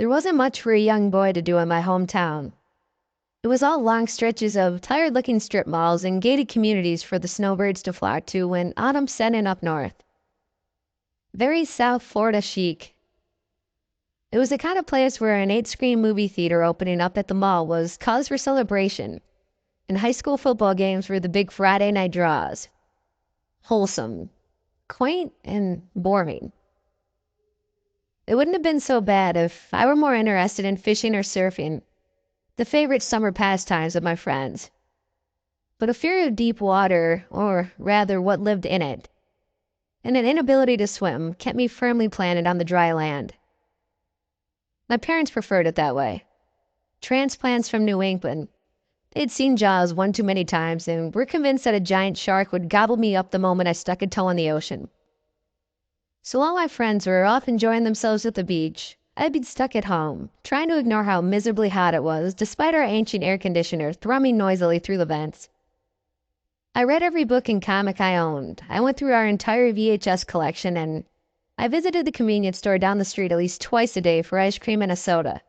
There wasn't much for a young boy to do in my hometown. It was all long stretches of tired-looking strip malls and gated communities for the snowbirds to flock to when autumn set in up north. Very South Florida chic. It was the kind of place where an 8-screen movie theater opening up at the mall was cause for celebration, and high school football games were the big Friday night draws. Wholesome, quaint, and boring. It wouldn't have been so bad if I were more interested in fishing or surfing, the favorite summer pastimes of my friends. But a fear of deep water, or rather what lived in it, and an inability to swim kept me firmly planted on the dry land. My parents preferred it that way. Transplants from New England. They'd seen Jaws one too many times and were convinced that a giant shark would gobble me up the moment I stuck a toe in the ocean. So while my friends were off enjoying themselves at the beach, I'd be stuck at home, trying to ignore how miserably hot it was despite our ancient air conditioner thrumming noisily through the vents. I read every book and comic I owned. I went through our entire VHS collection, and I visited the convenience store down the street at least twice a day for ice cream and a soda.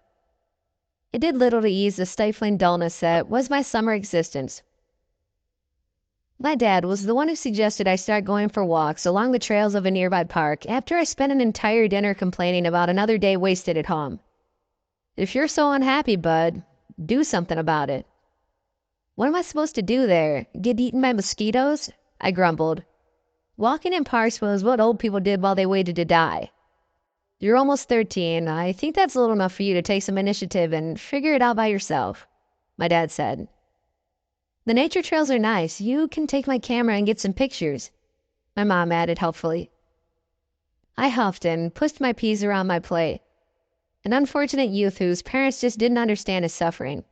It did little to ease the stifling dullness that was my summer existence. My dad was the one who suggested I start going for walks along the trails of a nearby park after I spent an entire dinner complaining about another day wasted at home. If you're so unhappy, bud, do something about it. What am I supposed to do there? Get eaten by mosquitoes? I grumbled. Walking in parks was what old people did while they waited to die. You're almost 13. I think that's little enough for you to take some initiative and figure it out by yourself, my dad said. The nature trails are nice. You can take my camera and get some pictures, my mom added helpfully. I huffed and pushed my peas around my plate. An unfortunate youth whose parents just didn't understand his suffering.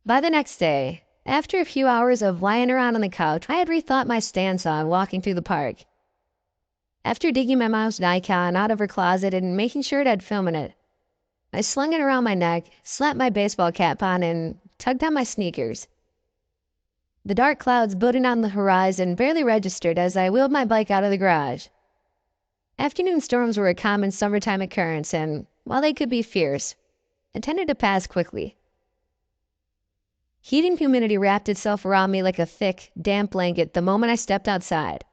By the next day, after a few hours of lying around on the couch, I had rethought my stance on walking through the park. After digging my mom's Nikon out of her closet and making sure it had film in it, I slung it around my neck, slapped my baseball cap on, and tugged on my sneakers. The dark clouds building on the horizon barely registered as I wheeled my bike out of the garage. Afternoon storms were a common summertime occurrence, and while they could be fierce, it tended to pass quickly. Heat and humidity wrapped itself around me like a thick, damp blanket the moment I stepped outside.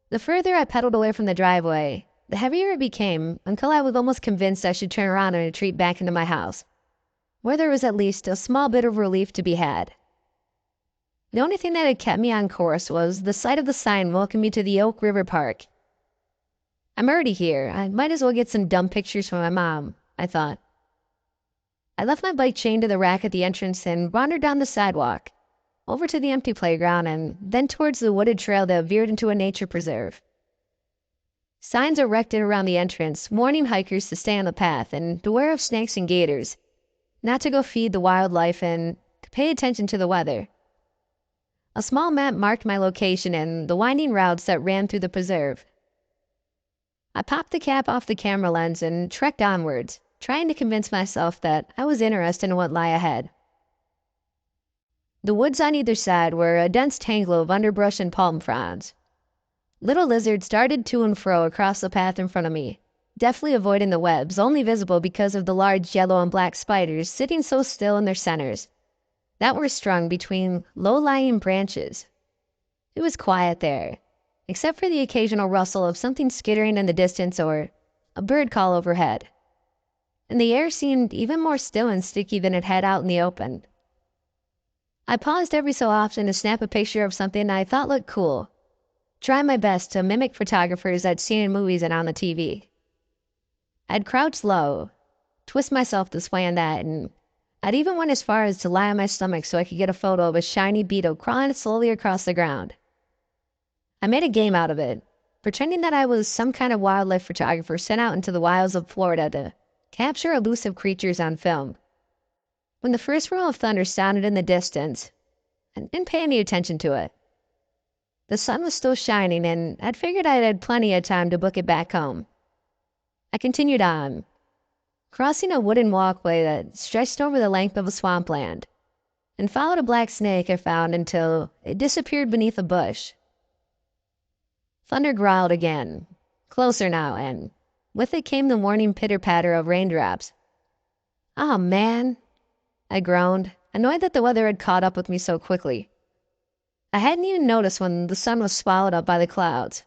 The further I pedaled away from the driveway, the heavier it became until I was almost convinced I should turn around and retreat back into my house, where there was at least a small bit of relief to be had. The only thing that had kept me on course was the sight of the sign welcoming me to the Oak River Park. I'm already here. I might as well get some dumb pictures from my mom, I thought. I left my bike chained to the rack at the entrance and wandered down the sidewalk, over to the empty playground, and then towards the wooded trail that veered into a nature preserve. Signs erected around the entrance, warning hikers to stay on the path and beware of snakes and gators, not to go feed the wildlife, and to pay attention to the weather. A small map marked my location and the winding routes that ran through the preserve. I popped the cap off the camera lens and trekked onwards, trying to convince myself that I was interested in what lay ahead. The woods on either side were a dense tangle of underbrush and palm fronds. Little lizards darted to and fro across the path in front of me, deftly avoiding the webs, only visible because of the large yellow and black spiders sitting so still in their centers, that were strung between low-lying branches. It was quiet there, except for the occasional rustle of something skittering in the distance or a bird call overhead. And the air seemed even more still and sticky than it had out in the open. I paused every so often to snap a picture of something I thought looked cool, trying my best to mimic photographers I'd seen in movies and on the TV. I'd crouch low, twist myself this way and that, and I'd even went as far as to lie on my stomach so I could get a photo of a shiny beetle crawling slowly across the ground. I made a game out of it, pretending that I was some kind of wildlife photographer sent out into the wilds of Florida to capture elusive creatures on film. When the first roll of thunder sounded in the distance, I didn't pay any attention to it. The sun was still shining, and I'd figured I'd had plenty of time to book it back home. I continued on, crossing a wooden walkway that stretched over the length of a swampland, and followed a black snake I found until it disappeared beneath a bush. Thunder growled again, closer now, and With it came the morning pitter-patter of raindrops. "Oh, man," I groaned, annoyed that the weather had caught up with me so quickly. I hadn't even noticed when the sun was swallowed up by the clouds.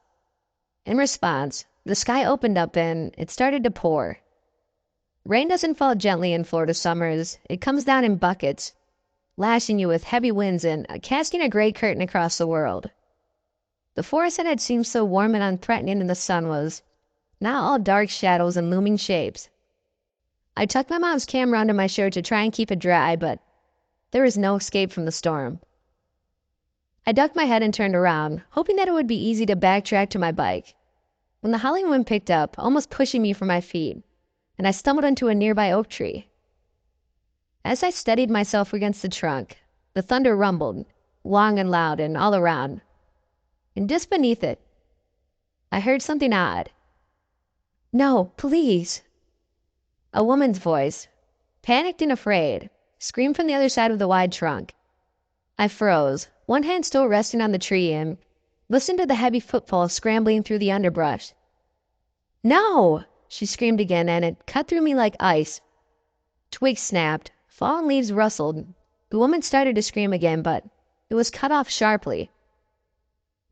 In response, the sky opened up and it started to pour. Rain doesn't fall gently in Florida summers. It comes down in buckets, lashing you with heavy winds and casting a gray curtain across the world. The forest that had seemed so warm and unthreatening in the sun was now all dark shadows and looming shapes. I tucked my mom's camera under my shirt to try and keep it dry, but there was no escape from the storm. I ducked my head and turned around, hoping that it would be easy to backtrack to my bike, when the howling wind picked up, almost pushing me from my feet, and I stumbled into a nearby oak tree. As I steadied myself against the trunk, the thunder rumbled, long and loud and all around. And just beneath it, I heard something odd. "No, please." A woman's voice, panicked and afraid, screamed from the other side of the wide trunk. I froze, one hand still resting on the tree, and listened to the heavy footfall scrambling through the underbrush. "No!" she screamed again, and it cut through me like ice. Twigs snapped, fallen leaves rustled. The woman started to scream again, but it was cut off sharply.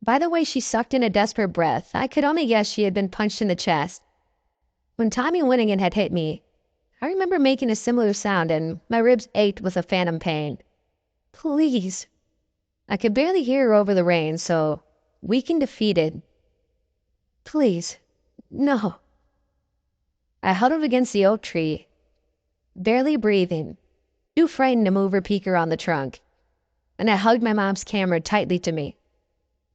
By the way she sucked in a desperate breath, I could only guess she had been punched in the chest. When Tommy Winnigan had hit me, I remember making a similar sound, and my ribs ached with a phantom pain. "Please." I could barely hear her over the rain, so, weak and defeated, "Please, no." I huddled against the oak tree, barely breathing, too frightened to move or peek around the trunk, and I hugged my mom's camera tightly to me.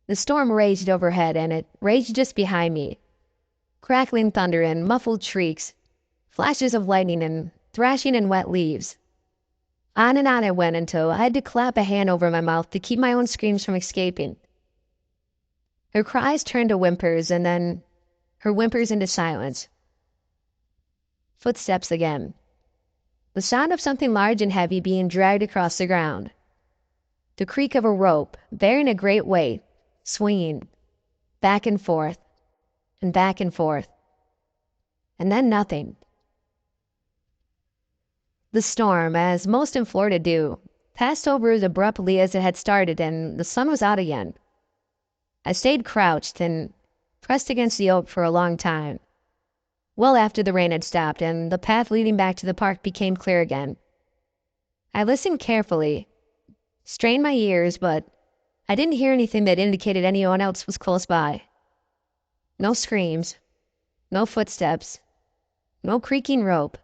The storm raged overhead, and it raged just behind me. Crackling thunder and muffled shrieks, flashes of lightning and thrashing in wet leaves. On and on I went until I had to clap a hand over my mouth to keep my own screams from escaping. Her cries turned to whimpers, and then her whimpers into silence. Footsteps again. The sound of something large and heavy being dragged across the ground. The creak of a rope, bearing a great weight, swinging, back and forth, and back and forth. And then nothing. The storm, as most in Florida do, passed over as abruptly as it had started, and the sun was out again. I stayed crouched and pressed against the oak for a long time, well after the rain had stopped and the path leading back to the park became clear again. I listened carefully, strained my ears, but I didn't hear anything that indicated anyone else was close by. No screams, no footsteps, no creaking rope.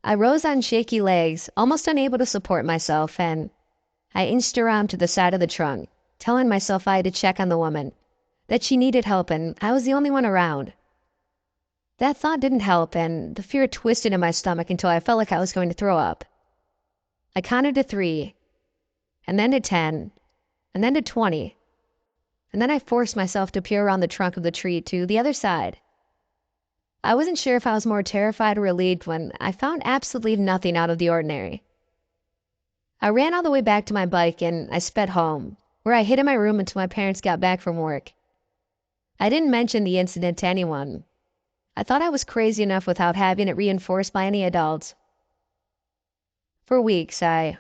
I rose on shaky legs, almost unable to support myself, and I inched around to the side of the trunk, telling myself I had to check on the woman, that she needed help and I was the only one around. That thought didn't help, and the fear twisted in my stomach until I felt like I was going to throw up. I counted to 3, and then to 10, and then to 20, and then I forced myself to peer around the trunk of the tree to the other side. I wasn't sure if I was more terrified or relieved when I found absolutely nothing out of the ordinary. I ran all the way back to my bike and I sped home, where I hid in my room until my parents got back from work. I didn't mention the incident to anyone. I thought I was crazy enough without having it reinforced by any adults. For weeks, I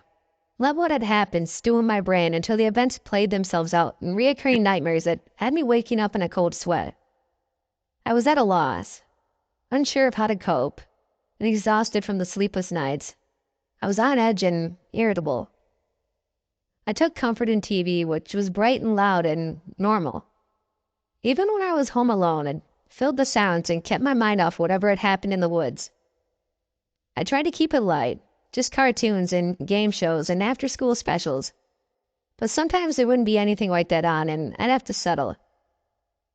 let what had happened stew in my brain until the events played themselves out in reoccurring nightmares that had me waking up in a cold sweat. I was at a loss, unsure of how to cope, and exhausted from the sleepless nights. I was on edge and irritable. I took comfort in TV, which was bright and loud and normal. Even when I was home alone, it filled the sounds and kept my mind off whatever had happened in the woods. I tried to keep it light, just cartoons and game shows and after-school specials. But sometimes there wouldn't be anything like that on, and I'd have to settle.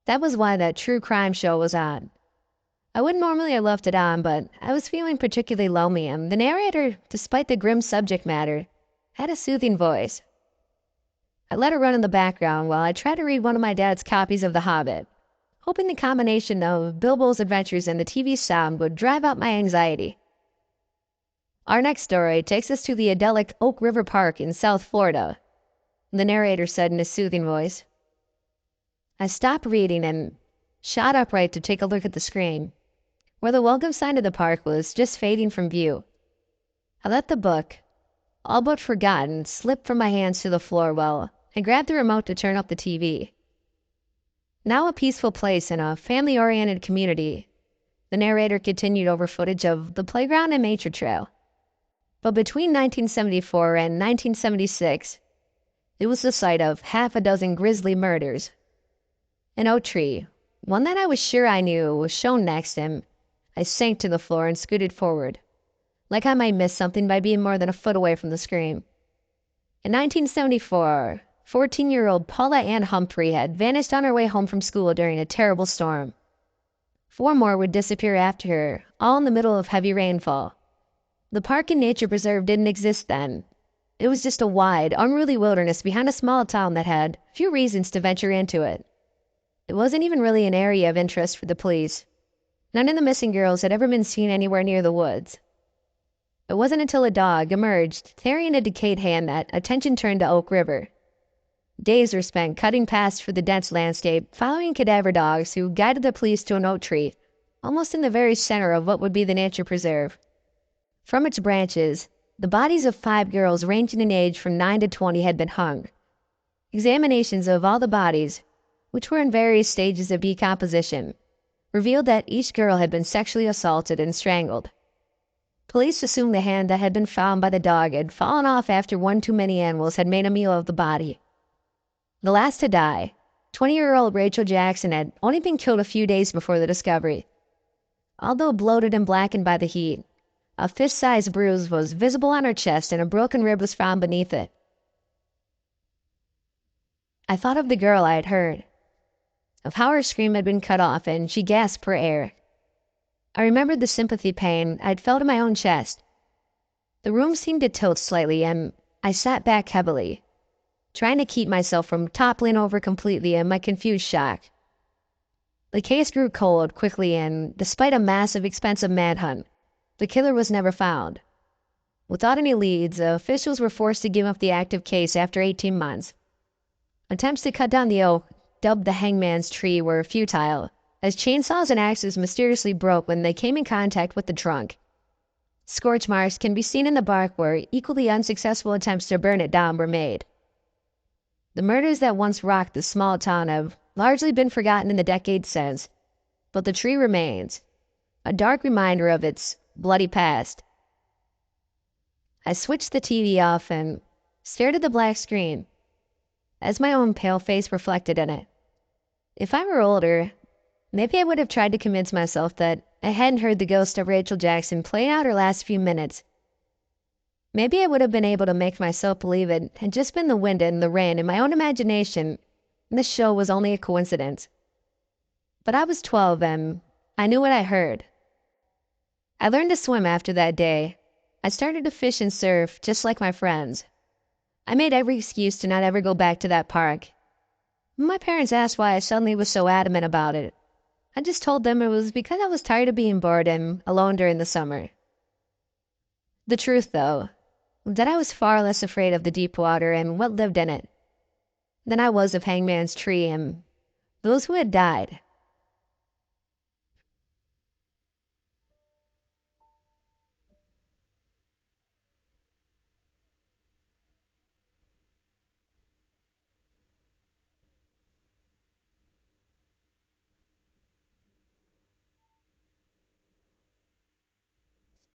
That was why that true crime show was on. I wouldn't normally have left it on, but I was feeling particularly lonely, and the narrator, despite the grim subject matter, had a soothing voice. I let it run in the background while I tried to read one of my dad's copies of The Hobbit, hoping the combination of Bilbo's adventures and the TV sound would drive out my anxiety. Our next story takes us to the idyllic Oak River Park in South Florida, the narrator said in a soothing voice. I stopped reading and shot upright to take a look at the screen. where the welcome sign of the park was just fading from view. I let the book, all but forgotten, slip from my hands to the floor while I grabbed the remote to turn up the TV. Now a peaceful place in a family-oriented community, the narrator continued over footage of the playground and nature trail. But between 1974 and 1976, it was the site of half a dozen grisly murders. An oak tree, one that I was sure I knew, was shown next, and I sank to the floor and scooted forward, like I might miss something by being more than a foot away from the scream. In 1974, 14-year-old Paula Ann Humphrey had vanished on her way home from school during a terrible storm. 4 more would disappear after her, all in the middle of heavy rainfall. The park and nature preserve didn't exist then. It was just a wide, unruly wilderness behind a small town that had few reasons to venture into it. It wasn't even really an area of interest for the police. None of the missing girls had ever been seen anywhere near the woods. It wasn't until a dog emerged, carrying a decayed hand, that attention turned to Oak River. Days were spent cutting paths for the dense landscape, following cadaver dogs who guided the police to an oak tree, almost in the very center of what would be the nature preserve. From its branches, the bodies of 5 girls ranging in age from 9 to 20 had been hung. Examinations of all the bodies, which were in various stages of decomposition, revealed that each girl had been sexually assaulted and strangled. Police assumed the hand that had been found by the dog had fallen off after one too many animals had made a meal of the body. The last to die, 20-year-old Rachel Jackson, had only been killed a few days before the discovery. Although bloated and blackened by the heat, a fist-sized bruise was visible on her chest and a broken rib was found beneath it. I thought of the girl I had heard, of how her scream had been cut off and she gasped for air. I remembered the sympathy pain I'd felt in my own chest. The room seemed to tilt slightly and I sat back heavily, trying to keep myself from toppling over completely in my confused shock. The case grew cold quickly and, despite a massive, expensive manhunt, the killer was never found. Without any leads, officials were forced to give up the active case after 18 months. Attempts to cut down the oak, dubbed the hangman's tree, were futile, as chainsaws and axes mysteriously broke when they came in contact with the trunk. Scorch marks can be seen in the bark where equally unsuccessful attempts to burn it down were made. The murders that once rocked the small town have largely been forgotten in the decades since, but the tree remains, a dark reminder of its bloody past. I switched the TV off and stared at the black screen, as my own pale face reflected in it. If I were older, maybe I would have tried to convince myself that I hadn't heard the ghost of Rachel Jackson playing out her last few minutes. Maybe I would have been able to make myself believe it had just been the wind and the rain in my own imagination, and the show was only a coincidence. But I was 12 and I knew what I heard. I learned to swim after that day. I started to fish and surf just like my friends. I made every excuse to not ever go back to that park. My parents asked why I suddenly was so adamant about it. I just told them it was because I was tired of being bored and alone during the summer. The truth, though, was that I was far less afraid of the deep water and what lived in it than I was of Hangman's Tree and those who had died.